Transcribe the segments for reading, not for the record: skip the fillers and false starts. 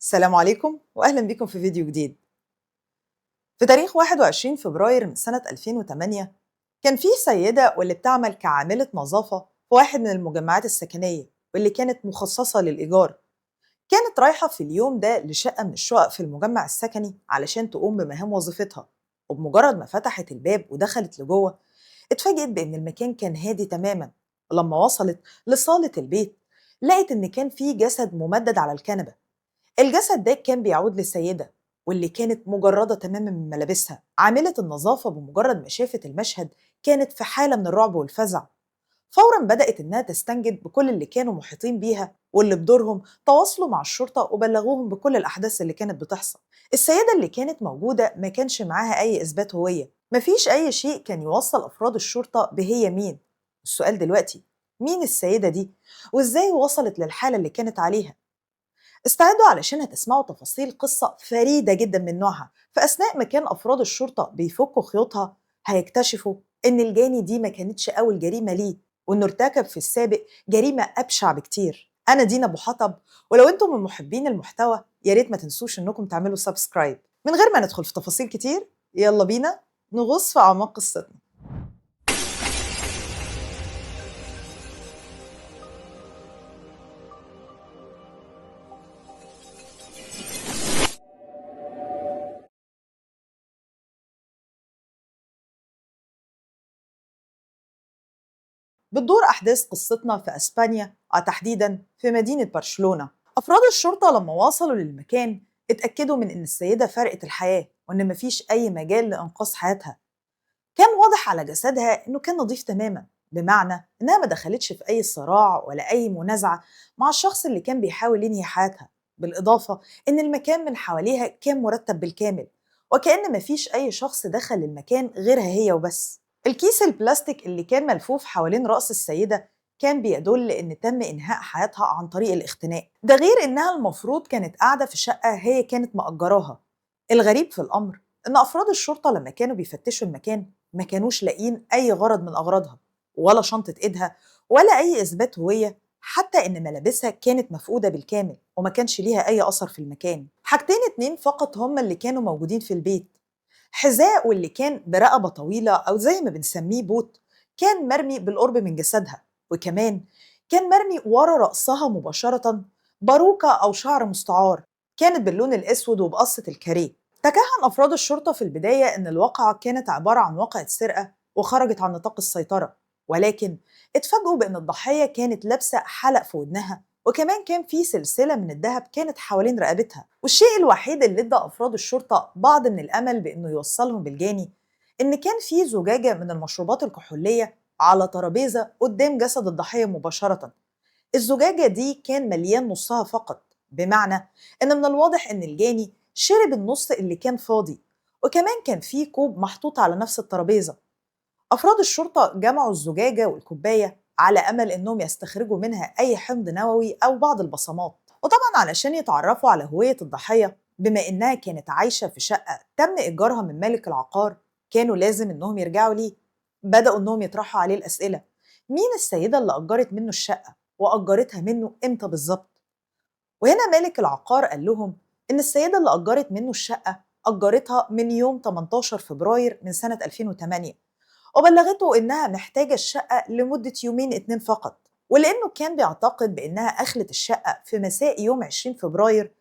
السلام عليكم وأهلا بكم في فيديو جديد. في تاريخ 21 فبراير من سنة 2008 كان في سيدة واللي بتعمل كعاملة نظافة في واحد من المجمعات السكنية واللي كانت مخصصة للإيجار. كانت رايحة في اليوم ده لشقة من الشقق في المجمع السكني علشان تقوم بمهام وظيفتها، وبمجرد ما فتحت الباب ودخلت لجوه اتفاجئت بإن المكان كان هادي تماما. ولما وصلت لصالة البيت لقت إن كان في جسد ممدد على الكنبة. الجسد ده كان بيعود لسيدة واللي كانت مجردة تماما من ملابسها. عاملة النظافة بمجرد ما شافت المشهد كانت في حالة من الرعب والفزع. فورا بدأت إنها تستنجد بكل اللي كانوا محيطين بيها، واللي بدورهم تواصلوا مع الشرطة وبلغوهم بكل الأحداث اللي كانت بتحصل. السيدة اللي كانت موجودة ما كانش معاها أي إثبات هوية، مفيش أي شيء كان يوصل أفراد الشرطة بهي مين. السؤال دلوقتي، مين السيدة دي؟ وإزاي وصلت للحالة اللي كانت عليها؟ استعدوا علشان هتسمعوا تفاصيل قصة فريدة جدا من نوعها. فأثناء ما كان أفراد الشرطة بيفكوا خيوطها هيكتشفوا إن الجاني دي ما كانتش أول جريمة ليه، وإنه ارتكب في السابق جريمة أبشع بكتير. أنا دينا أبو حطب، ولو أنتم من محبين المحتوى يا ريت ما تنسوش إنكم تعملوا سبسكرايب. من غير ما ندخل في تفاصيل كتير يلا بينا نغوص في أعماق قصتنا. بتدور أحداث قصتنا في أسبانيا، تحديداً في مدينة برشلونة. أفراد الشرطة لما وصلوا للمكان اتأكدوا من إن السيدة فرقت الحياة وإن مفيش أي مجال لإنقاذ حياتها. كان واضح على جسدها إنه كان نظيف تماماً، بمعنى إنها ما دخلتش في أي صراع ولا أي منازعة مع الشخص اللي كان بيحاول ينهي حياتها. بالإضافة إن المكان من حواليها كان مرتب بالكامل، وكأن مفيش أي شخص دخل المكان غيرها هي وبس. الكيس البلاستيك اللي كان ملفوف حوالين رأس السيدة كان بيدل إن تم إنهاء حياتها عن طريق الاختناق، ده غير إنها المفروض كانت قاعدة في شقة هي كانت مأجراها. الغريب في الأمر إن أفراد الشرطة لما كانوا بيفتشوا المكان ما كانوش لاقيين أي غرض من أغراضها، ولا شنطة إيدها، ولا أي إثبات هوية، حتى إن ملابسها كانت مفقودة بالكامل وما كانش ليها أي أثر في المكان. حاجتين اتنين فقط هما اللي كانوا موجودين في البيت: حذاء واللي كان برقبة طويلة أو زي ما بنسميه بوت كان مرمي بالقرب من جسدها، وكمان كان مرمي ورا رأسها مباشرة باروكة أو شعر مستعار كانت باللون الأسود وبقصة الكاريه. تكهن أفراد الشرطة في البداية إن الواقعة كانت عبارة عن واقعة سرقة وخرجت عن نطاق السيطرة، ولكن اتفاجئوا بأن الضحية كانت لابسة حلق في ودنها، وكمان كان في سلسلة من الذهب كانت حوالين رقبتها. والشيء الوحيد اللي ادى أفراد الشرطة بعض من الأمل بأنه يوصلهم بالجاني إن كان في زجاجة من المشروبات الكحولية على ترابيزة قدام جسد الضحية مباشرة. الزجاجة دي كان مليان نصها فقط، بمعنى إن من الواضح إن الجاني شرب النص اللي كان فاضي. وكمان كان في كوب محطوط على نفس الترابيزة. أفراد الشرطة جمعوا الزجاجة والكوباية على أمل إنهم يستخرجوا منها أي حمض نووي أو بعض البصمات، وطبعا علشان يتعرفوا على هوية الضحية. بما إنها كانت عايشة في شقة تم إيجارها من مالك العقار كانوا لازم إنهم يرجعوا ليه. بدأوا إنهم يطرحوا عليه الأسئلة: مين السيدة اللي أجرت منه الشقة؟ وأجرتها منه إمتى بالظبط؟ وهنا مالك العقار قال لهم إن السيدة اللي أجرت منه الشقة أجرتها من يوم 18 فبراير من سنة 2008، وبلغته إنها محتاجة الشقة لمدة يومين اتنين فقط. ولأنه كان بيعتقد بإنها أخلت الشقة في مساء يوم 20 فبراير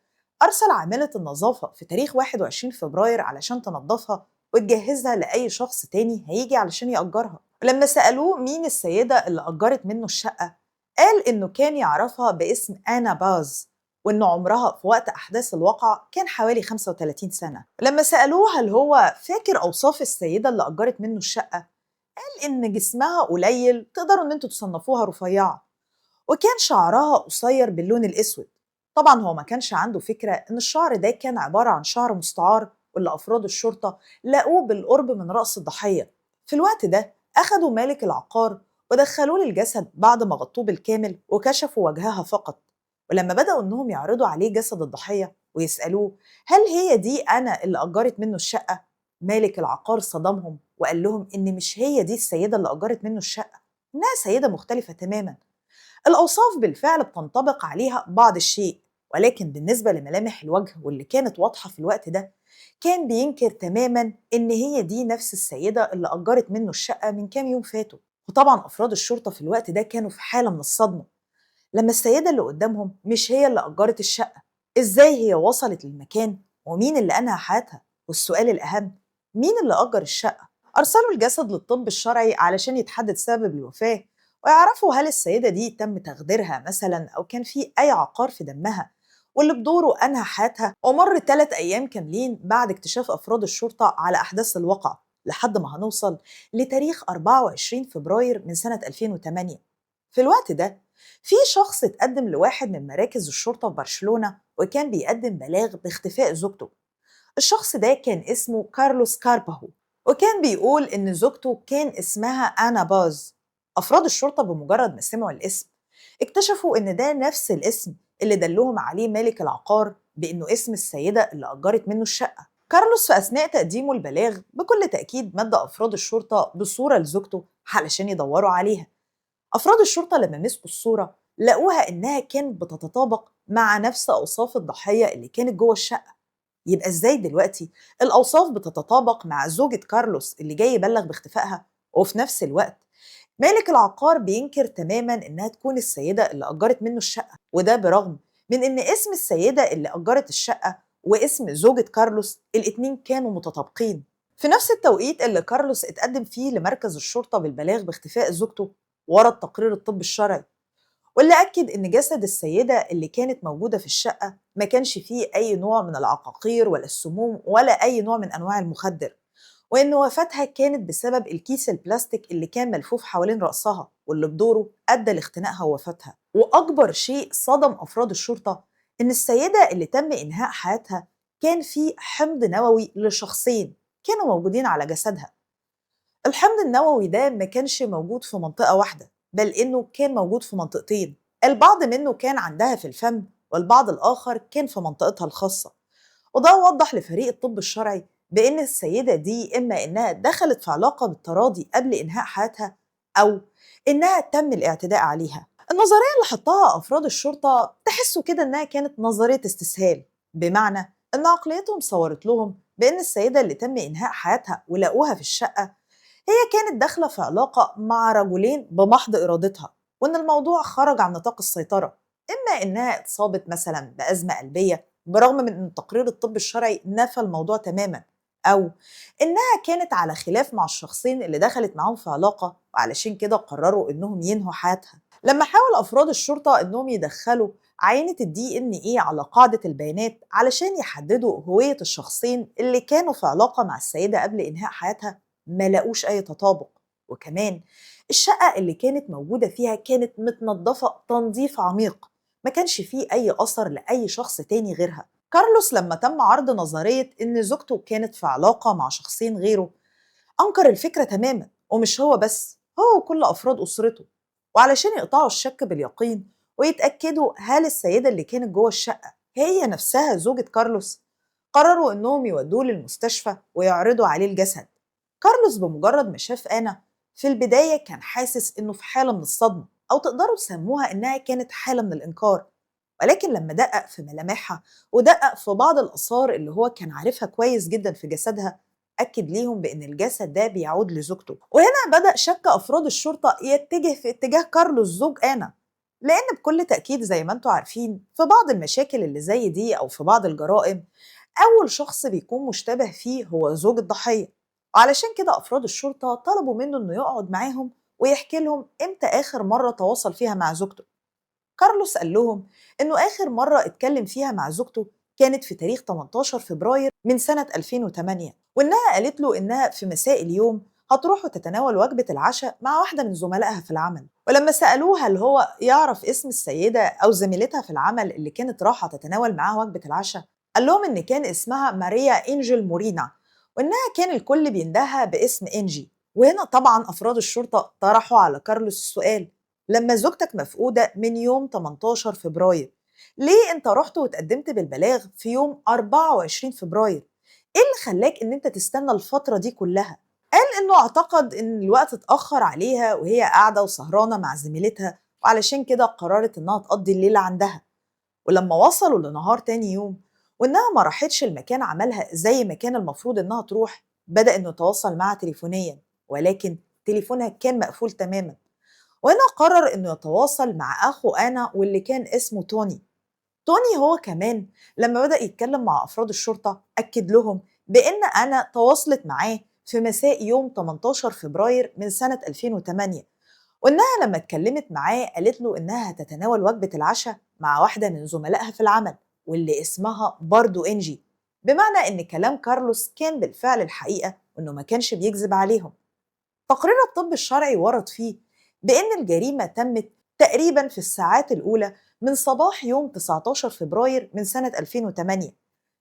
أرسل عاملة النظافة في تاريخ 21 فبراير علشان تنظفها وتجهزها لأي شخص تاني هيجي علشان يأجرها. ولما سألوه مين السيدة اللي أجرت منه الشقة قال إنه كان يعرفها باسم آنا باز، وإن عمرها في وقت أحداث الواقعة كان حوالي 35 سنة. لما سألوه هل هو فاكر أوصاف السيدة اللي أجرت منه الشقة قال إن جسمها قليل، تقدروا إن انتوا تصنفوها رفيعة، وكان شعرها قصير باللون الأسود. طبعا هو ما كانش عنده فكرة إن الشعر ده كان عبارة عن شعر مستعار، واللي أفراد الشرطة لقوه بالقرب من رأس الضحية. في الوقت ده أخدوا مالك العقار ودخلوه للجسد بعد ما غطوه بالكامل وكشفوا وجهها فقط. ولما بدأوا إنهم يعرضوا عليه جسد الضحية ويسألوه هل هي دي أنا اللي أجرت منه الشقة، مالك العقار صدمهم وقال لهم إن مش هي دي السيدة اللي أجرت منه الشقة، إنها سيدة مختلفة تماماً. الأوصاف بالفعل بتنطبق عليها بعض الشيء، ولكن بالنسبة لملامح الوجه واللي كانت واضحة في الوقت ده، كان بينكر تماماً إن هي دي نفس السيدة اللي أجرت منه الشقة من كام يوم فاتوا. وطبعاً أفراد الشرطة في الوقت ده كانوا في حالة من الصدمة لما السيدة اللي قدامهم مش هي اللي أجرت الشقة. إزاي هي وصلت للمكان؟ ومين اللي أنهى حياتها؟ والسؤال الأهم، مين اللي أجر الشقة؟ أرسلوا الجسد للطب الشرعي علشان يتحدد سبب الوفاة ويعرفوا هل السيدة دي تم تخديرها مثلا أو كان في أي عقار في دمها، واللي بدوره أنهى حياتها. ومر 3 أيام كاملين بعد اكتشاف أفراد الشرطة على أحداث الواقعة لحد ما هنوصل لتاريخ 24 فبراير من سنة 2008. في الوقت ده في شخص اتقدم لواحد من مراكز الشرطة في برشلونة وكان بيقدم بلاغ باختفاء زوجته. الشخص ده كان اسمه كارلوس كارباهو، وكان بيقول إن زوجته كان اسمها أنا باز. أفراد الشرطة بمجرد ما سمعوا الاسم اكتشفوا إن ده نفس الاسم اللي دلهم عليه مالك العقار بإنه اسم السيدة اللي أجرت منه الشقة. كارلوس في أثناء تقديمه البلاغ بكل تأكيد مد أفراد الشرطة بصورة لزوجته علشان يدوروا عليها. أفراد الشرطة لما مسكوا الصورة لقوها إنها كانت بتتطابق مع نفس أوصاف الضحية اللي كانت جوه الشقة. يبقى إزاي دلوقتي الأوصاف بتتطابق مع زوجة كارلوس اللي جاي يبلغ باختفائها، وفي نفس الوقت مالك العقار بينكر تماما إنها تكون السيدة اللي أجرت منه الشقة، وده برغم من إن اسم السيدة اللي أجرت الشقة واسم زوجة كارلوس الاتنين كانوا متطابقين. في نفس التوقيت اللي كارلوس اتقدم فيه لمركز الشرطة بالبلاغ باختفاء زوجته، ورد تقرير الطب الشرعي واللي أكد إن جسد السيدة اللي كانت موجودة في الشقة ما كانش فيه أي نوع من العقاقير ولا السموم ولا أي نوع من أنواع المخدر، وإن وفاتها كانت بسبب الكيس البلاستيك اللي كان ملفوف حوالين رأسها واللي بدوره أدى لاختناقها ووفاتها. وأكبر شيء صدم أفراد الشرطة إن السيدة اللي تم إنهاء حياتها كان في حمض نووي لشخصين كانوا موجودين على جسدها. الحمض النووي ده ما كانش موجود في منطقة واحدة، بل إنه كان موجود في منطقتين، البعض منه كان عندها في الفم والبعض الآخر كان في منطقتها الخاصة. وده وضح لفريق الطب الشرعي بإن السيدة دي إما إنها دخلت في علاقة بالتراضي قبل إنهاء حياتها، أو إنها تم الاعتداء عليها. النظرية اللي حطها أفراد الشرطة تحسوا كده إنها كانت نظرية استسهال، بمعنى إن عقليتهم صورت لهم بإن السيدة اللي تم إنهاء حياتها ولقوها في الشقة هي كانت داخلة في علاقة مع رجلين بمحض إرادتها، وإن الموضوع خرج عن نطاق السيطرة، إما إنها اتصابت مثلا بأزمة قلبية برغم من إن تقرير الطب الشرعي نفى الموضوع تماما، أو إنها كانت على خلاف مع الشخصين اللي دخلت معاهم في علاقة وعلشان كده قرروا إنهم ينهوا حياتها. لما حاول أفراد الشرطة إنهم يدخلوا عينة الدي إن إيه على قاعدة البيانات علشان يحددوا هوية الشخصين اللي كانوا في علاقة مع السيدة قبل إنهاء حياتها، ما لقوش أي تطابق. وكمان الشقة اللي كانت موجودة فيها كانت متنظفة تنظيف عميق، ما كانش فيه أي أثر لأي شخص تاني غيرها. كارلوس لما تم عرض نظرية إن زوجته كانت في علاقة مع شخصين غيره أنكر الفكرة تماما، ومش هو بس، هو وكل أفراد أسرته. وعلشان يقطعوا الشك باليقين ويتأكدوا هل السيدة اللي كانت جوه الشقة هي نفسها زوجة كارلوس، قرروا إنهم يودوه للمستشفى ويعرضوا عليه الجسد. كارلوس بمجرد ما شاف أنا في البداية كان حاسس إنه في حالة من الصدمة، أو تقدروا تسموها إنها كانت حالة من الإنكار. ولكن لما دقق في ملامحها ودقق في بعض الآثار اللي هو كان عارفها كويس جدا في جسدها، أكد ليهم بأن الجسد ده بيعود لزوجته. وهنا بدأ شك أفراد الشرطة يتجه في اتجاه كارلوس زوج آنا، لأن بكل تأكيد زي ما انتوا عارفين في بعض المشاكل اللي زي دي أو في بعض الجرائم أول شخص بيكون مشتبه فيه هو زوج الضحية. وعلشان كده أفراد الشرطة طلبوا منه إنه يقعد معاهم ويحكي لهم إمتى آخر مرة تواصل فيها مع زوجته. كارلوس قال لهم إنه آخر مرة اتكلم فيها مع زوجته كانت في تاريخ 18 فبراير من سنة 2008، وإنها قالت له إنها في مساء اليوم هتروح وتتناول وجبة العشاء مع واحدة من زملائها في العمل. ولما سألوها هل هو يعرف اسم السيدة أو زميلتها في العمل اللي كانت رايحة تتناول معاها وجبة العشاء، قال لهم إن كان اسمها ماريا إنجل مورينا، وإنها كان الكل بيندهها باسم إنجي. وهنا طبعا أفراد الشرطة طرحوا على كارلوس السؤال، لما زوجتك مفقودة من يوم 18 فبراير ليه انت رحت وتقدمت بالبلاغ في يوم 24 فبراير؟ ايه اللي خلاك ان انت تستنى الفترة دي كلها؟ قال انه اعتقد ان الوقت اتأخر عليها وهي قاعدة وسهرانة مع زميلتها، وعلشان كده قررت انها تقضي الليلة عندها. ولما وصلوا لنهار تاني يوم وإنها ما راحتش المكان عملها زي ما كان المفروض إنها تروح، بدأ إنه يتواصل معها تليفونيا، ولكن تليفونها كان مقفول تماما. وهنا قرر إنه يتواصل مع أخو أنا واللي كان اسمه توني. توني هو كمان لما بدأ يتكلم مع أفراد الشرطة أكد لهم بأن أنا تواصلت معاه في مساء يوم 18 فبراير من سنة 2008، وإنها لما اتكلمت معاه قالت له إنها هتتناول وجبة العشاء مع واحدة من زملائها في العمل واللي اسمها برضو إنجي، بمعنى إن كلام كارلوس كان بالفعل الحقيقة وإنه ما كانش بيكذب عليهم. تقرير الطب الشرعي ورد فيه بأن الجريمة تمت تقريبا في الساعات الأولى من صباح يوم 19 فبراير من سنة 2008،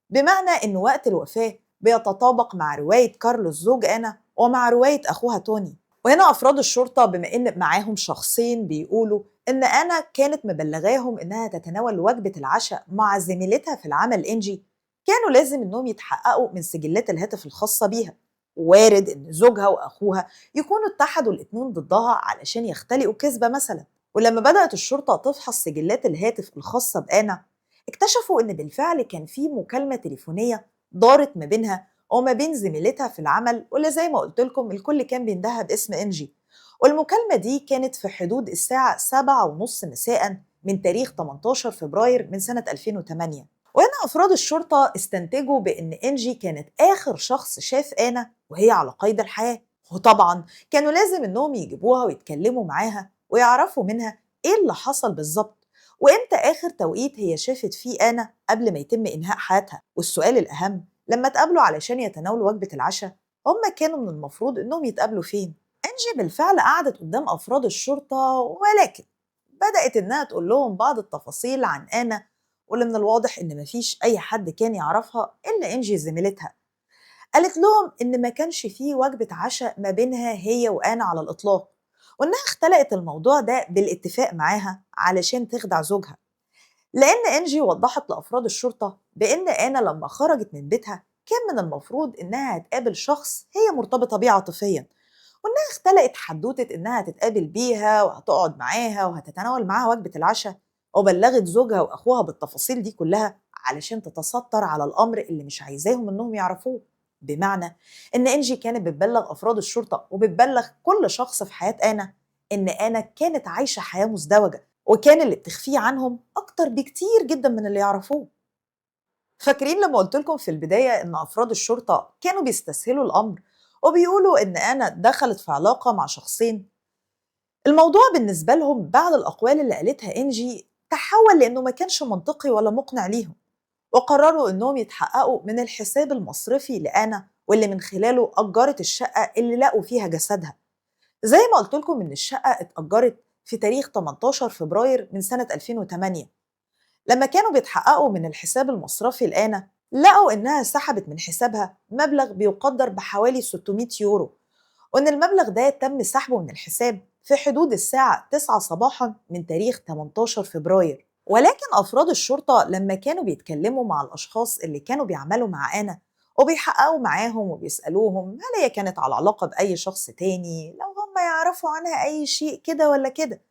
بمعنى أن وقت الوفاة بيتطابق مع رواية كارلوس زوج أنا ومع رواية أخوها توني. وهنا أفراد الشرطة بما إن معاهم شخصين بيقولوا إن أنا كانت مبلغاهم إنها تتناول وجبة العشاء مع زميلتها في العمل إنجي، كانوا لازم إنهم يتحققوا من سجلات الهاتف الخاصة بيها. وارد إن زوجها وأخوها يكونوا اتحدوا الاتنين ضدها علشان يختلقوا كذبة مثلا. ولما بدأت الشرطة تفحص سجلات الهاتف الخاصة بآنا، اكتشفوا إن بالفعل كان في مكالمة تليفونية دارت ما بينها وما بين زميلتها في العمل واللي زي ما قلت لكم الكل كان بيندهها باسم إنجي. والمكالمة دي كانت في حدود الساعة 7:30 مساء من تاريخ 18 فبراير من سنة 2008. وهنا أفراد الشرطة استنتجوا بأن إنجي كانت آخر شخص شاف آنا وهي على قيد الحياة، وطبعا كانوا لازم إنهم يجيبوها ويتكلموا معاها ويعرفوا منها إيه اللي حصل بالظبط وإمتى آخر توقيت هي شافت فيه آنا قبل ما يتم إنهاء حياتها. والسؤال الأهم، لما اتقابلوا علشان يتناولوا وجبة العشاء هما كانوا من المفروض إنهم يتقابلوا فين؟ أنجي بالفعل قعدت قدام أفراد الشرطة، ولكن بدأت إنها تقول لهم بعض التفاصيل عن آنا واللي من الواضح إن مفيش أي حد كان يعرفها إلا إنجي زميلتها. قالت لهم إن ما كانش فيه وجبة عشاء ما بينها هي وآنا على الإطلاق، وإنها اختلقت الموضوع ده بالاتفاق معاها علشان تخدع زوجها، لأن إنجي وضحت لأفراد الشرطة بأن آنا لما خرجت من بيتها كان من المفروض إنها هتقابل شخص هي مرتبطة بيه عاطفيا، وإنها اختلقت حدوتة إنها هتتقابل بيها وهتقعد معاها وهتتناول معاها وجبة العشاء، وبلغت زوجها وأخوها بالتفاصيل دي كلها علشان تتستر على الأمر اللي مش عايزاهم إنهم يعرفوه. بمعنى إن إنجي كانت بتبلغ أفراد الشرطة وبتبلغ كل شخص في حياة آنا إن آنا كانت عايشة حياة مزدوجة، وكان اللي بتخفيه عنهم أكتر بكتير جدا من اللي يعرفوه. فاكرين لما قلت لكم في البداية إن أفراد الشرطة كانوا بيستسهلوا الأمر وبيقولوا إن أنا دخلت في علاقة مع شخصين؟ الموضوع بالنسبة لهم بعد الأقوال اللي قالتها إنجي تحول لأنه ما كانش منطقي ولا مقنع ليهم، وقرروا إنهم يتحققوا من الحساب المصرفي لآنا واللي من خلاله أجرت الشقة اللي لقوا فيها جسدها. زي ما قلت لكم إن الشقة اتأجرت في تاريخ 18 فبراير من سنة 2008. لما كانوا بيتحققوا من الحساب المصرفي لآنا لقوا إنها سحبت من حسابها مبلغ بيقدر بحوالي 600 يورو، وإن المبلغ ده تم سحبه من الحساب في حدود الساعة 9 صباحا من تاريخ 18 فبراير. ولكن أفراد الشرطة لما كانوا بيتكلموا مع الأشخاص اللي كانوا بيعملوا مع آنا وبيحققوا معاهم وبيسألوهم هل هي كانت على علاقة بأي شخص تاني، لو هم يعرفوا عنها أي شيء كده ولا كده،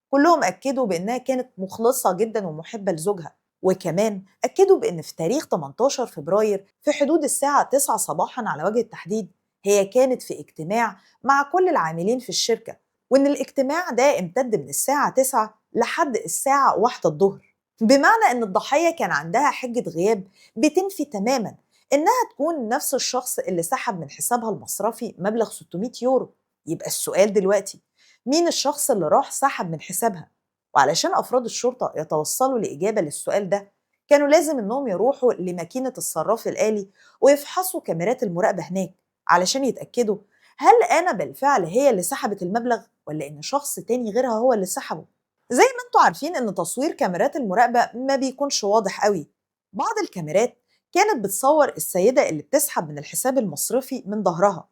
كلهم أكدوا بأنها كانت مخلصة جدا ومحبة لزوجها. وكمان أكدوا بأن في تاريخ 18 فبراير في حدود الساعة 9 صباحا على وجه التحديد هي كانت في اجتماع مع كل العاملين في الشركة، وإن الاجتماع ده امتد من الساعة 9 لحد الساعة 1 الظهر، بمعنى إن الضحية كان عندها حجة غياب بتنفي تماما إنها تكون نفس الشخص اللي سحب من حسابها المصرفي مبلغ 600 يورو. يبقى السؤال دلوقتي، مين الشخص اللي راح سحب من حسابها؟ وعلشان أفراد الشرطة يتوصلوا لإجابة للسؤال ده كانوا لازم إنهم يروحوا لماكينة الصراف الآلي ويفحصوا كاميرات المراقبة هناك علشان يتأكدوا هل أنا بالفعل هي اللي سحبت المبلغ ولا إن شخص تاني غيرها هو اللي سحبه. زي ما انتوا عارفين إن تصوير كاميرات المراقبة ما بيكونش واضح قوي. بعض الكاميرات كانت بتصور السيدة اللي بتسحب من الحساب المصرفي من ظهرها،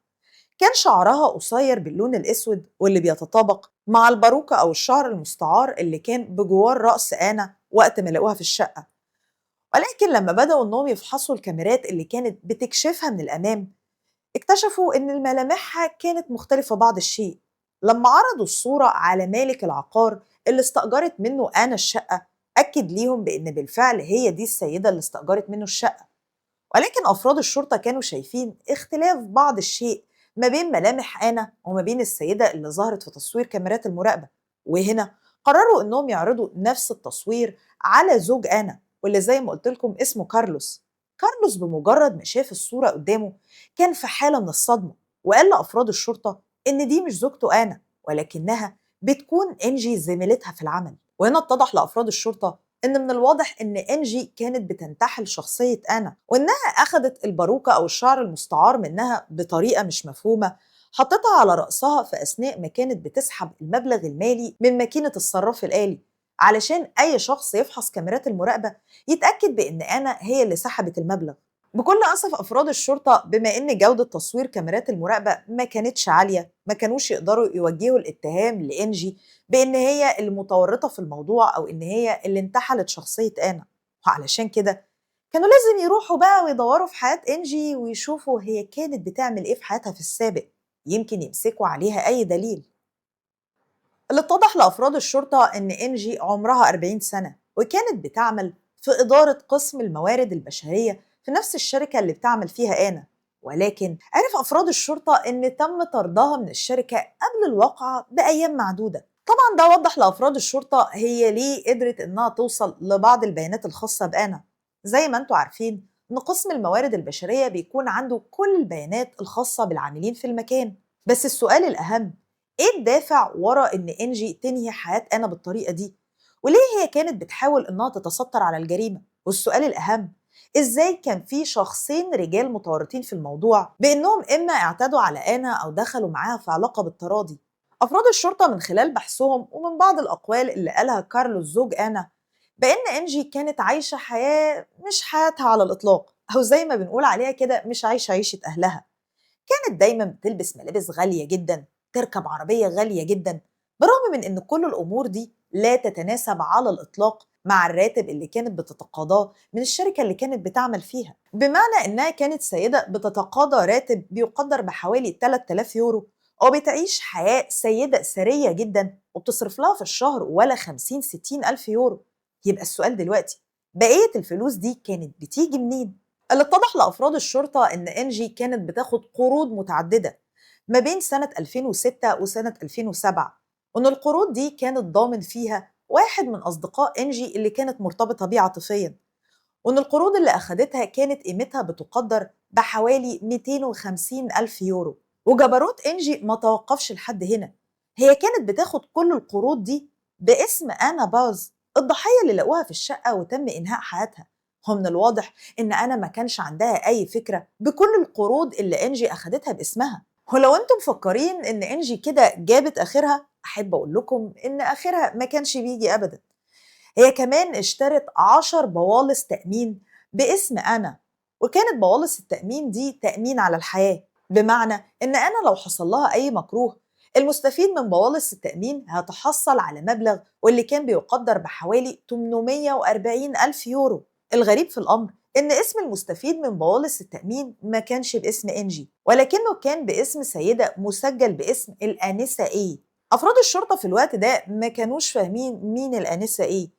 كان شعرها قصير باللون الأسود واللي بيتطابق مع الباروكة أو الشعر المستعار اللي كان بجوار رأس آنا وقت ما لقوها في الشقة. ولكن لما بدأوا إنهم يفحصوا الكاميرات اللي كانت بتكشفها من الأمام اكتشفوا إن ملامحها كانت مختلفة بعض الشيء. لما عرضوا الصورة على مالك العقار اللي استأجرت منه آنا الشقة أكد ليهم بإن بالفعل هي دي السيدة اللي استأجرت منه الشقة. ولكن أفراد الشرطة كانوا شايفين اختلاف بعض الشيء ما بين ملامح آنا وما بين السيدة اللي ظهرت في تصوير كاميرات المراقبة. وهنا قرروا إنهم يعرضوا نفس التصوير على زوج آنا، واللي زي ما قلت لكم اسمه كارلوس. كارلوس بمجرد ما شاف الصورة قدامه كان في حالة من الصدمة، وقال لأفراد الشرطة إن دي مش زوجته آنا، ولكنها بتكون إنجي زميلتها في العمل. وهنا اتضح لأفراد الشرطة إن من الواضح إن إنجي كانت بتنتحل شخصية آنا، وإنها أخدت الباروكة أو الشعر المستعار منها بطريقة مش مفهومة، حطتها على رأسها في أثناء ما كانت بتسحب المبلغ المالي من ماكينة الصراف الآلي، علشان أي شخص يفحص كاميرات المراقبة يتأكد بإن آنا هي اللي سحبت المبلغ. بكل أسف أفراد الشرطة بما إن جودة تصوير كاميرات المراقبة ما كانتش عالية، ما كانوش يقدروا يوجهوا الاتهام لإنجي بإن هي المتورطة في الموضوع أو إن هي اللي انتحلت شخصية آنا. وعلشان كده كانوا لازم يروحوا بقى ويدوروا في حياة إنجي ويشوفوا هي كانت بتعمل إيه في حياتها في السابق، يمكن يمسكوا عليها أي دليل. اللي اتضح لأفراد الشرطة إن إنجي عمرها 40 سنة، وكانت بتعمل في إدارة قسم الموارد البشرية في نفس الشركة اللي بتعمل فيها آنا. ولكن عرف أفراد الشرطة إن تم طردها من الشركة قبل الواقعة بأيام معدودة. طبعا ده وضح لأفراد الشرطة هي ليه قدرت إنها توصل لبعض البيانات الخاصة بآنا. زي ما انتوا عارفين إن قسم الموارد البشرية بيكون عنده كل البيانات الخاصة بالعاملين في المكان. بس السؤال الأهم، إيه الدافع ورا إن إنجي تنهي حياة آنا بالطريقة دي؟ وليه هي كانت بتحاول إنها تتستر على الجريمة؟ والسؤال الأهم، إزاي كان في شخصين رجال متورطين في الموضوع بإنهم إما اعتدوا على آنا أو دخلوا معاها في علاقة بالتراضي؟ أفراد الشرطة من خلال بحثهم ومن بعض الأقوال اللي قالها كارلوس زوج آنا بإن إنجي كانت عايشة حياة مش حياتها على الإطلاق، أو زي ما بنقول عليها كده مش عايشة عيشة أهلها. كانت دايما بتلبس ملابس غالية جدا، تركب عربية غالية جدا، برغم من إن كل الأمور دي لا تتناسب على الإطلاق مع الراتب اللي كانت بتتقاضاه من الشركة اللي كانت بتعمل فيها. بمعنى إنها كانت سيدة بتتقاضى راتب بيقدر بحوالي 3000 يورو، وبتعيش حياة سيدة ثرية جدا وبتصرف لها في الشهر ولا 50 60 ألف يورو. يبقى السؤال دلوقتي، بقية الفلوس دي كانت بتيجي منين؟ اللي اتضح لأفراد الشرطة إن إنجي كانت بتاخد قروض متعددة ما بين سنة 2006 وسنة 2007، وإن القروض دي كانت ضامن فيها واحد من أصدقاء إنجي اللي كانت مرتبطة بيه عاطفياً، وإن القروض اللي أخدتها كانت قيمتها بتقدر بحوالي 250 ألف يورو. وجبروت إنجي ما توقفش لحد هنا، هي كانت بتاخد كل القروض دي باسم آنا باز، الضحية اللي لقوها في الشقة وتم إنهاء حياتها. ومن الواضح إن آنا ما كانش عندها أي فكرة بكل القروض اللي إنجي أخدتها باسمها. ولو أنتم مفكرين إن إنجي كده جابت آخرها، أحب أقول لكم إن آخرها ما كانش بيجي أبداً. هي كمان اشترت 10 بوالص تأمين باسم أنا، وكانت بوالص التأمين دي تأمين على الحياة، بمعنى إن أنا لو حصل لها أي مكروه المستفيد من بوالص التأمين هتحصل على مبلغ واللي كان بيقدر بحوالي 840 ألف يورو. الغريب في الأمر إن اسم المستفيد من بوالص التأمين ما كانش باسم إنجي، ولكنه كان باسم سيدة مسجل باسم الآنسة إيه. أفراد الشرطة في الوقت ده ما كانوش فاهمين مين الآنسة إيه،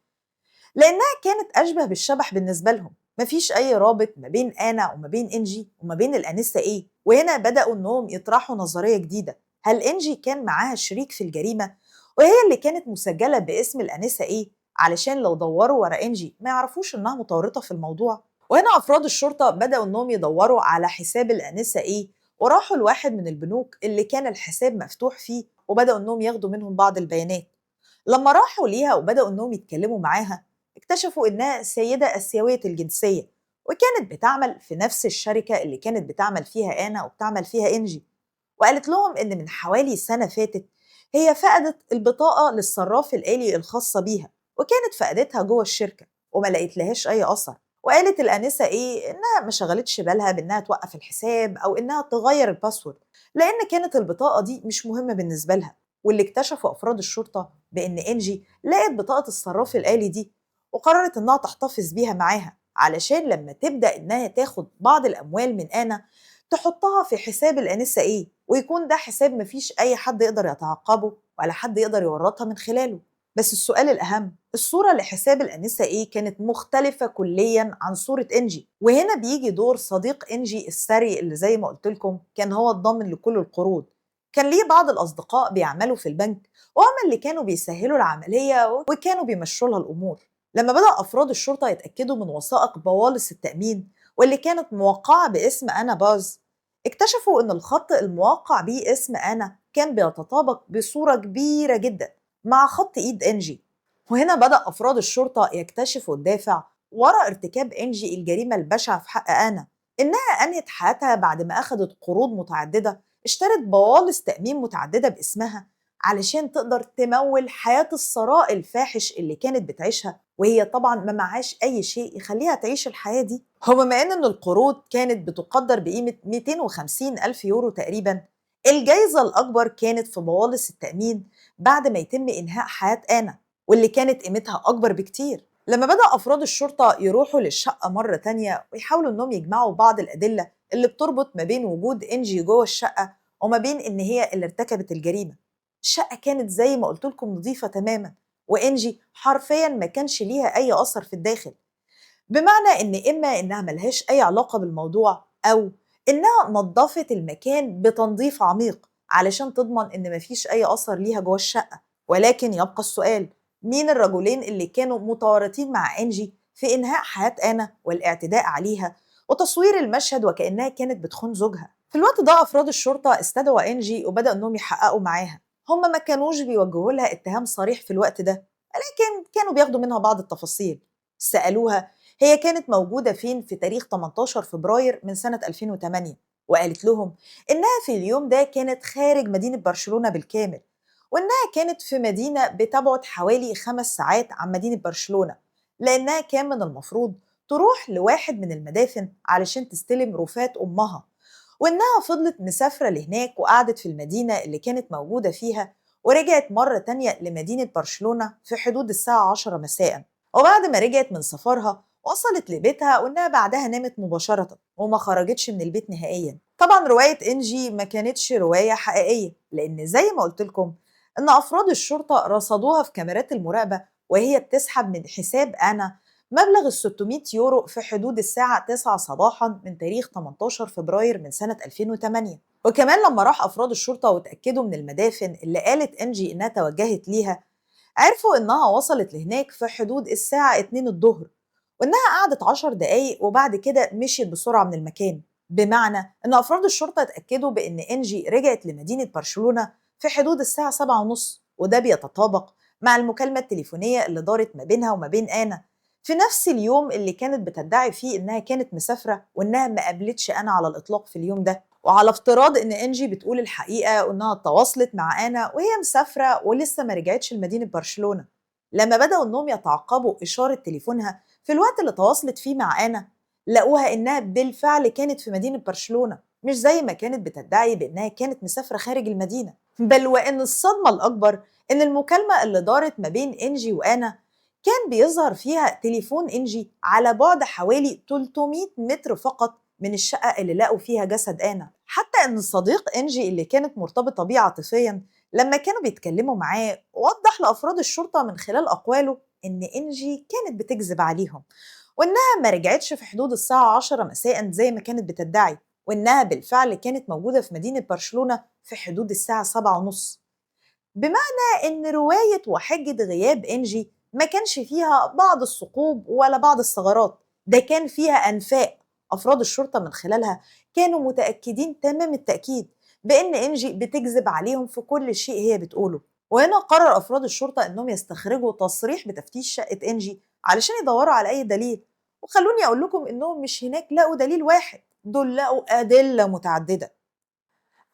لأنها كانت أشبه بالشبح بالنسبة لهم. مفيش أي رابط ما بين آنا وما بين إنجي وما بين الأنسة إيه. وهنا بدأوا إنهم يطرحوا نظرية جديدة، هل إنجي كان معاها شريك في الجريمة وهي اللي كانت مسجلة باسم الأنسة إيه، علشان لو دوروا ورا إنجي ما يعرفوش إنها متورطة في الموضوع؟ وهنا أفراد الشرطة بدأوا إنهم يدوروا على حساب الأنسة إيه، وراحوا لواحد من البنوك اللي كان الحساب مفتوح فيه وبدأوا إنهم ياخدوا منهم بعض البيانات. لما راحوا ليها وبدأوا إنهم يتكلموا معاها اكتشفوا إنها سيدة آسيوية الجنسية، وكانت بتعمل في نفس الشركة اللي كانت بتعمل فيها آنا وبتعمل فيها إنجي. وقالت لهم إن من حوالي سنة فاتت هي فقدت البطاقة للصراف الآلي الخاصة بيها، وكانت فقدتها جوه الشركة وما لقيت لهاش أي أثر. وقالت الآنسة إيه إنها ما شغلتش بالها بإنها توقف الحساب أو إنها تغير الباسورد، لأن كانت البطاقة دي مش مهمة بالنسبة لها. واللي اكتشفوا أفراد الشرطة بإن إنجي لقت بطاقة الصراف الآلي دي وقررت إنها تحتفظ بيها معاها، علشان لما تبدأ إنها تاخد بعض الأموال من آنا تحطها في حساب الآنسة إيه، ويكون ده حساب مفيش أي حد يقدر يتعقبه ولا حد يقدر يورطها من خلاله. بس السؤال الأهم، الصورة لحساب الأنسة إيه كانت مختلفة كلياً عن صورة إنجي، وهنا بيجي دور صديق إنجي الثري اللي زي ما قلت لكم كان هو الضامن لكل القروض. كان ليه بعض الأصدقاء بيعملوا في البنك، وهم اللي كانوا بيسهلوا العملية وكانوا بيمشوا لها الأمور. لما بدأ أفراد الشرطة يتأكدوا من وثائق بوالص التأمين واللي كانت موقعة باسم أنا باز، اكتشفوا إن الخط الموقع بيه اسم أنا كان بيتطابق بصورة كبيرة جدا مع خط إيد إنجي. وهنا بدأ أفراد الشرطة يكتشفوا الدافع وراء ارتكاب إنجي الجريمة البشعة في حق آنا، إنها أنهت حياتها بعد ما أخدت قروض متعددة، اشترت بوالص تأمين متعددة باسمها علشان تقدر تمول حياة الثراء الفاحش اللي كانت بتعيشها، وهي طبعا ما معاش أي شيء يخليها تعيش الحياة دي. هو بما إن القروض كانت بتقدر بقيمة 250 ألف يورو تقريبا، الجايزة الأكبر كانت في بوالص التأمين بعد ما يتم إنهاء حياة آنا، واللي كانت قيمتها أكبر بكتير. لما بدأ أفراد الشرطة يروحوا للشقة مرة تانية ويحاولوا إنهم يجمعوا بعض الأدلة اللي بتربط ما بين وجود إنجي جوه الشقة وما بين إن هي اللي ارتكبت الجريمة، الشقة كانت زي ما قلت لكم نظيفة تماما، وإنجي حرفيا ما كانش ليها أي أثر في الداخل. بمعنى إن إما إنها ملهاش أي علاقة بالموضوع، أو إنها نظفت المكان بتنظيف عميق علشان تضمن إن مفيش أي أثر ليها جوه الشقة. ولكن يبقى السؤال، مين الرجلين اللي كانوا متورطين مع إنجي في إنهاء حياة آنا والاعتداء عليها وتصوير المشهد وكأنها كانت بتخون زوجها؟ في الوقت ده أفراد الشرطة استدعوا إنجي وبدأوا إنهم يحققوا معاها. هم ما كانوش بيوجهوا لها اتهام صريح في الوقت ده، لكن كانوا بياخدوا منها بعض التفاصيل. سألوها هي كانت موجودة فين في تاريخ 18 فبراير من سنة 2008، وقالت لهم إنها في اليوم ده كانت خارج مدينة برشلونة بالكامل، وإنها كانت في مدينة بتبعد حوالي 5 ساعات عن مدينة برشلونة، لأنها كان من المفروض تروح لواحد من المدافن علشان تستلم رفات أمها، وإنها فضلت مسافرة لهناك وقعدت في المدينة اللي كانت موجودة فيها، ورجعت مرة تانية لمدينة برشلونة في حدود الساعة 10 مساء. وبعد ما رجعت من سفرها وصلت لبيتها، وإنها بعدها نامت مباشرة وما خرجتش من البيت نهائيا. طبعا رواية إنجي ما كانتش رواية حقيقية، لأن زي ما قلت لكم إن أفراد الشرطة رصدوها في كاميرات المراقبة وهي بتسحب من حساب أنا مبلغ ال 600 يورو في حدود الساعة 9 صباحا من تاريخ 18 فبراير من سنة 2008. وكمان لما راح أفراد الشرطة وتأكدوا من المدافن اللي قالت إنجي إنها توجهت ليها، عرفوا إنها وصلت لهناك في حدود الساعة 2 الظهر، وإنها قعدت 10 دقايق وبعد كده مشيت بسرعة من المكان. بمعنى إن أفراد الشرطة اتأكدوا بإن إنجي رجعت لمدينة برشلونة في حدود الساعة 7 ونص، وده بيتطابق مع المكالمة التليفونية اللي دارت ما بينها وما بين آنا في نفس اليوم اللي كانت بتدعي فيه إنها كانت مسافرة وإنها ما قابلتش آنا على الإطلاق في اليوم ده. وعلى افتراض إن إنجي بتقول الحقيقة وإنها تواصلت مع آنا وهي مسافرة ولسه ما رجعتش لمدينة برشلونة، لما بدأوا إنهم يتعقبوا إشارة تليفونها في الوقت اللي تواصلت فيه مع آنا، لقوها إنها بالفعل كانت في مدينة برشلونة، مش زي ما كانت بتدعي بإنها كانت مسافرة خارج المدينة. بل وإن الصدمة الأكبر إن المكالمة اللي دارت ما بين إنجي وآنا كان بيظهر فيها تليفون إنجي على بعد حوالي 300 متر فقط من الشقة اللي لقوا فيها جسد آنا. حتى إن الصديق إنجي اللي كانت مرتبطة بيه عاطفيا لما كانوا بيتكلموا معاه وضح لأفراد الشرطة من خلال أقواله إن إنجي كانت بتكذب عليهم، وإنها ما رجعتش في حدود الساعة 10 مساء زي ما كانت بتدعي، وإنها بالفعل كانت موجودة في مدينة برشلونة في حدود الساعة 7 ونص. بمعنى إن رواية وحجة غياب إنجي ما كانش فيها بعض الثقوب ولا بعض الثغرات، ده كان فيها أنفاق. أفراد الشرطة من خلالها كانوا متأكدين تمام التأكيد بأن إنجي بتكذب عليهم في كل شيء هي بتقوله. وهنا قرر أفراد الشرطة أنهم يستخرجوا تصريح بتفتيش شقة إنجي علشان يدوروا على أي دليل. وخلوني أقول لكم أنهم مش هناك لقوا دليل واحد، دول لقوا أدلة متعددة.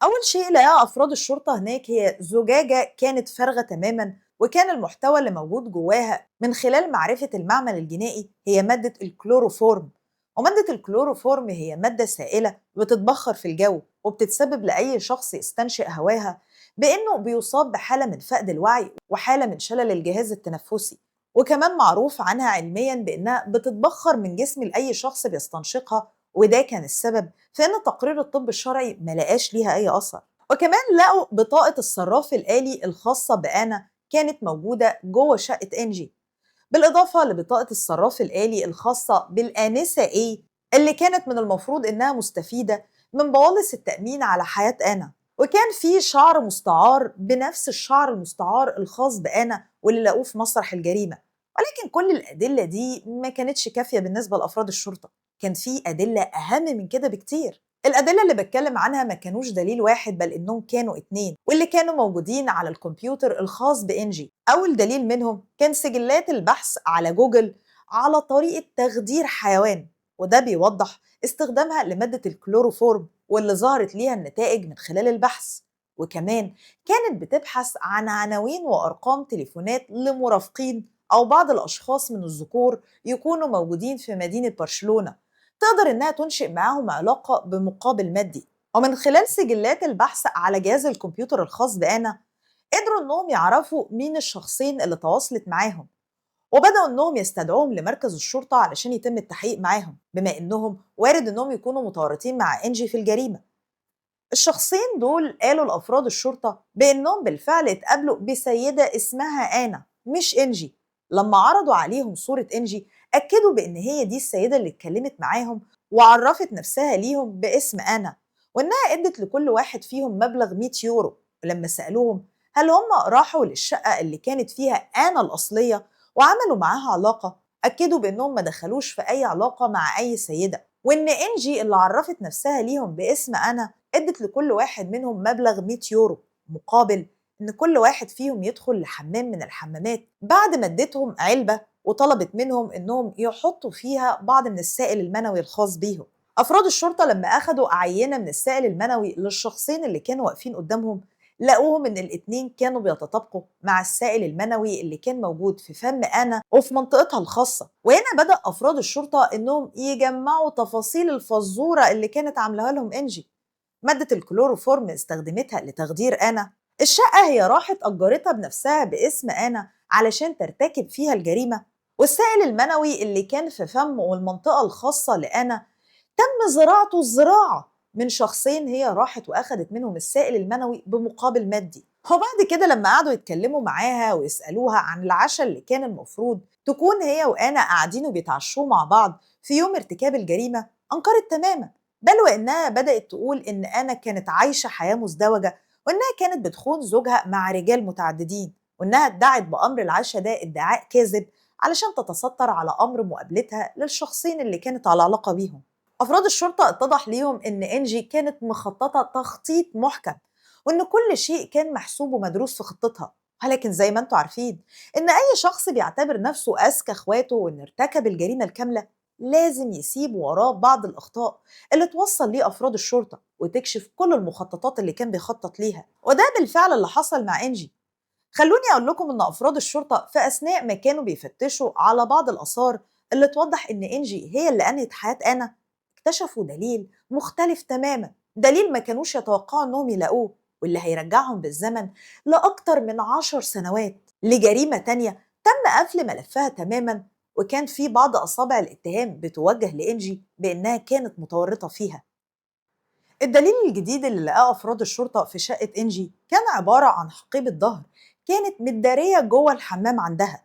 أول شيء لقاه أفراد الشرطة هناك هي زجاجة كانت فارغة تماما، وكان المحتوى اللي موجود جواها من خلال معرفة المعمل الجنائي هي مادة الكلوروفورم. ومادة الكلوروفورم هي مادة سائلة بتتبخر في الجو وبتتسبب لأي شخص يستنشق هواها بأنه بيصاب بحالة من فقد الوعي وحالة من شلل الجهاز التنفسي. وكمان معروف عنها علميا بأنها بتتبخر من جسم لأي شخص بيستنشقها، وده كان السبب في ان تقرير الطب الشرعي ما لقاش ليها اي اثر. وكمان لقوا بطاقه الصراف الآلي الخاصه بآنا كانت موجودة جوه شقة إنجي، بالإضافة لبطاقة الصراف الآلي الخاصة بالآنسة A اللي كانت من المفروض إنها مستفيدة من بوالص التأمين على حياة آنا. وكان في شعر مستعار بنفس الشعر المستعار الخاص بآنا واللي لقوه في مسرح الجريمة. ولكن كل الأدلة دي ما كانتش كافية بالنسبة لأفراد الشرطة، كان في أدلة أهم من كده بكتير. الأدلة اللي بتكلم عنها ما كانوش دليل واحد بل إنهم كانوا اتنين، واللي كانوا موجودين على الكمبيوتر الخاص بإنجي. أول دليل منهم كان سجلات البحث على جوجل على طريقة تخدير حيوان، وده بيوضح استخدامها لمادة الكلوروفورم واللي ظهرت ليها النتائج من خلال البحث. وكمان كانت بتبحث عن عناوين وأرقام تليفونات لمرافقين أو بعض الأشخاص من الذكور يكونوا موجودين في مدينة برشلونة، تقدر إنها تنشئ معاهم علاقة بمقابل مادي. ومن خلال سجلات البحث على جهاز الكمبيوتر الخاص بآنا قدروا إنهم يعرفوا مين الشخصين اللي تواصلت معاهم، وبدأوا إنهم يستدعوهم لمركز الشرطة علشان يتم التحقيق معاهم، بما إنهم وارد إنهم يكونوا متورطين مع إنجي في الجريمة. الشخصين دول قالوا لأفراد الشرطة بإنهم بالفعل اتقابلوا بسيدة اسمها آنا مش إنجي. لما عرضوا عليهم صورة إنجي أكدوا بإن هي دي السيدة اللي اتكلمت معاهم وعرفت نفسها ليهم باسم آنا، وإنها ادت لكل واحد فيهم مبلغ 100 يورو. ولما سألوهم هل هم راحوا للشقة اللي كانت فيها آنا الأصلية وعملوا معاها علاقة، أكدوا بإنهم ما دخلوش في أي علاقة مع أي سيدة، وإن إنجي اللي عرفت نفسها ليهم باسم آنا ادت لكل واحد منهم مبلغ 100 يورو مقابل ان كل واحد فيهم يدخل لحمام من الحمامات بعد ما ادتهم علبة وطلبت منهم انهم يحطوا فيها بعض من السائل المنوي الخاص بيهم. افراد الشرطة لما اخدوا عينة من السائل المنوي للشخصين اللي كانوا واقفين قدامهم لقوهم ان الاتنين كانوا بيتطابقوا مع السائل المنوي اللي كان موجود في فم آنا وفي منطقتها الخاصة. وهنا بدأ افراد الشرطة انهم يجمعوا تفاصيل الفزورة اللي كانت عاملاها لهم انجي. مادة الكلوروفورم استخدمتها لتخدير آنا، الشقة هي راحت أجرتها بنفسها باسم آنا علشان ترتكب فيها الجريمة، والسائل المنوي اللي كان في فم والمنطقة الخاصة لآنا تم زراعته الزراعة من شخصين هي راحت وأخدت منهم السائل المنوي بمقابل مادي. وبعد كده لما قعدوا يتكلموا معاها ويسألوها عن العشاء اللي كان المفروض تكون هي وآنا قاعدين وبيتعشوا مع بعض في يوم ارتكاب الجريمة، أنكرت تماما، بل وإنها بدأت تقول إن آنا كانت عايشة حياة مزدوجة، وإنها كانت بتخون زوجها مع رجال متعددين، وإنها ادعت بأمر العشاء ده ادعاء كاذب علشان تتستر على أمر مقابلتها للشخصين اللي كانت على علاقة بيهم. أفراد الشرطة اتضح ليهم إن إنجي كانت مخططة تخطيط محكم، وإن كل شيء كان محسوب ومدروس في خطتها. ولكن زي ما انتوا عارفين إن أي شخص بيعتبر نفسه أذكى إخواته وإن ارتكب الجريمة الكاملة لازم يسيب وراه بعض الأخطاء اللي توصل ليه أفراد الشرطة وتكشف كل المخططات اللي كان بيخطط ليها، وده بالفعل اللي حصل مع إنجي. خلوني أقول لكم إن أفراد الشرطة في أثناء ما كانوا بيفتشوا على بعض الآثار اللي توضح إن إنجي هي اللي أنهت حياة آنا اكتشفوا دليل مختلف تماما، دليل ما كانوش يتوقعوا إنهم يلاقوه، واللي هيرجعهم بالزمن لأكتر من 10 سنوات لجريمة تانية تم قفل ملفها تماما، وكان في بعض أصابع الاتهام بتوجه لإنجي بإنها كانت متورطة فيها. الدليل الجديد اللي لقاه أفراد الشرطة في شقة إنجي كان عبارة عن حقيبة ظهر كانت متدارية جوه الحمام عندها.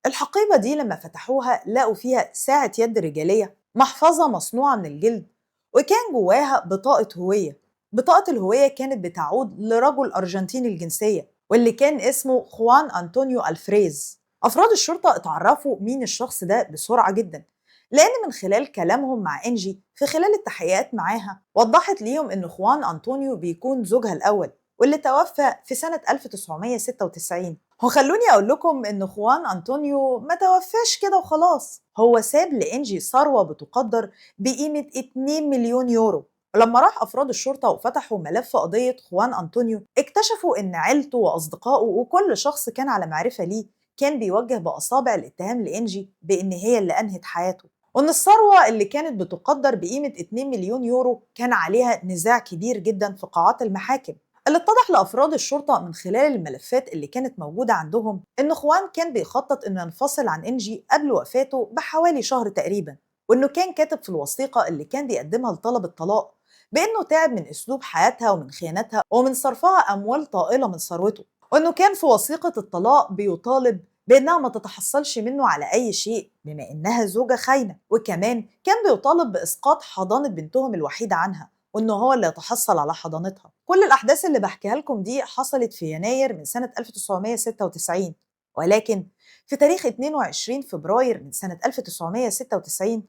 الحقيبة دي لما فتحوها لقوا فيها ساعة يد رجالية، محفظة مصنوعة من الجلد، وكان جواها بطاقة هوية. بطاقة الهوية كانت بتعود لرجل أرجنتيني الجنسية واللي كان اسمه خوان أنطونيو ألفريز. أفراد الشرطة اتعرفوا مين الشخص ده بسرعة جدا، لأن من خلال كلامهم مع إنجي في خلال التحقيقات معاها وضحت ليهم إن خوان أنطونيو بيكون زوجها الأول واللي توفى في سنة 1996. وخلوني أقول لكم إن خوان أنطونيو ما توفاش كده وخلاص، هو ساب لإنجي ثروة بتقدر بقيمة 2 مليون يورو. ولما راح أفراد الشرطة وفتحوا ملف قضية خوان أنطونيو اكتشفوا إن عيلته وأصدقائه وكل شخص كان على معرفة ليه كان بيوجه بأصابع الاتهام لإنجي بإن هي اللي أنهت حياته، وإن الثروة اللي كانت بتقدر بقيمة 2 مليون يورو كان عليها نزاع كبير جدا في قاعات المحاكم. اللي اتضح لأفراد الشرطة من خلال الملفات اللي كانت موجودة عندهم إن خوان كان بيخطط إنه ينفصل عن إنجي قبل وفاته بحوالي شهر تقريبا، وإنه كان كاتب في الوثيقة اللي كان بيقدمها لطلب الطلاق بإنه تعب من أسلوب حياتها ومن خيانتها ومن صرفها أموال طائلة من ثروته. وإنه كان في وثيقة الطلاق بيطالب بإنها ما تتحصلش منه على أي شيء بما إنها زوجة خاينة، وكمان كان بيطالب بإسقاط حضانة بنتهم الوحيدة عنها وإنه هو اللي يتحصل على حضانتها. كل الأحداث اللي بحكيها لكم دي حصلت في يناير من سنة 1996، ولكن في تاريخ 22 فبراير من سنة 1996